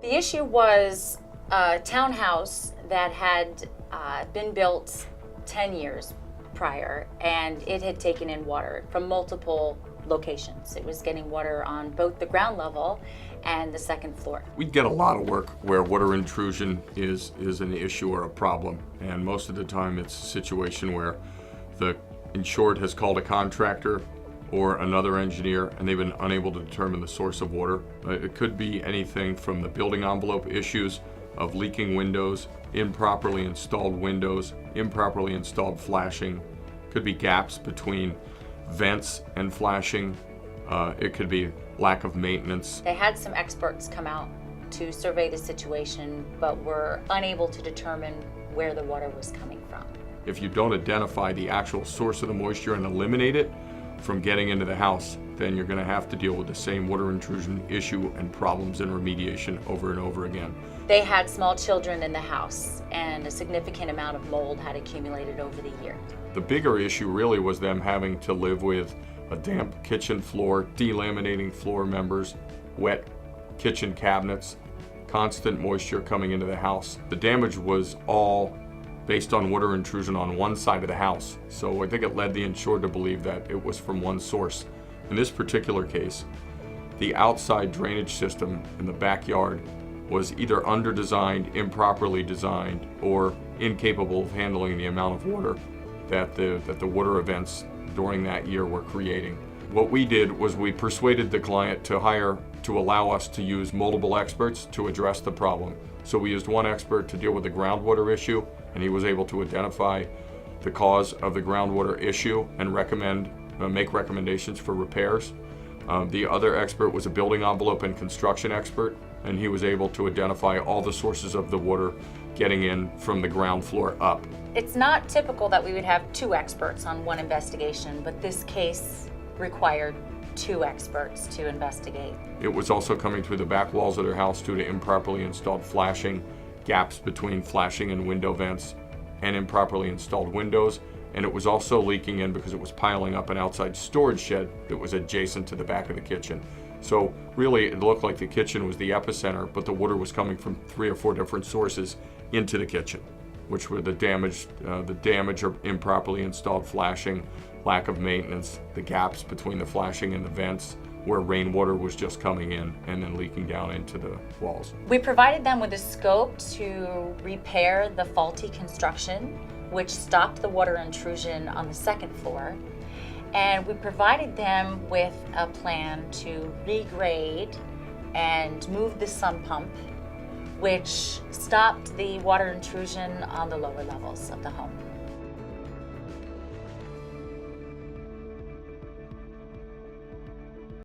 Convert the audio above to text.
The issue was a townhouse that had been built 10 years prior, and it had taken in water from multiple locations. It was getting water on both the ground level and the second floor. We get a lot of work where water intrusion is an issue or a problem, and most of the time it's a situation where the insured has called a contractor or another engineer and they've been unable to determine the source of water. It could be anything from the building envelope issues of leaking windows, improperly installed windows, improperly installed flashing. Could be gaps between vents and flashing. It could be lack of maintenance. They had some experts come out to survey the situation, but were unable to determine where the water was coming from. If you don't identify the actual source of the moisture and eliminate it from getting into the house, then you're going to have to deal with the same water intrusion issue and problems and remediation over and over again. They had small children in the house, and a significant amount of mold had accumulated over the year. The bigger issue really was them having to live with a damp kitchen floor, delaminating floor members, wet kitchen cabinets, constant moisture coming into the house. The damage was all based on water intrusion on one side of the house. So I think it led the insured to believe that it was from one source. In this particular case, the outside drainage system in the backyard was either under-designed, improperly designed, or incapable of handling the amount of water that the water events during that year were creating. What we did was we persuaded the client to allow us to use multiple experts to address the problem. So we used one expert to deal with the groundwater issue, and he was able to identify the cause of the groundwater issue and make recommendations for repairs. The other expert was a building envelope and construction expert, and he was able to identify all the sources of the water getting in from the ground floor up. It's not typical that we would have two experts on one investigation, but this case required two experts to investigate. It was also coming through the back walls of their house due to improperly installed flashing, gaps between flashing and window vents, and improperly installed windows. And it was also leaking in because it was piling up an outside storage shed that was adjacent to the back of the kitchen. So really it looked like the kitchen was the epicenter, but the water was coming from 3 or 4 different sources into the kitchen, which were the damage of improperly installed flashing, lack of maintenance, the gaps between the flashing and the vents, where rainwater was just coming in and then leaking down into the walls. We provided them with a scope to repair the faulty construction, which stopped the water intrusion on the second floor. And we provided them with a plan to regrade and move the sump pump, which stopped the water intrusion on the lower levels of the home.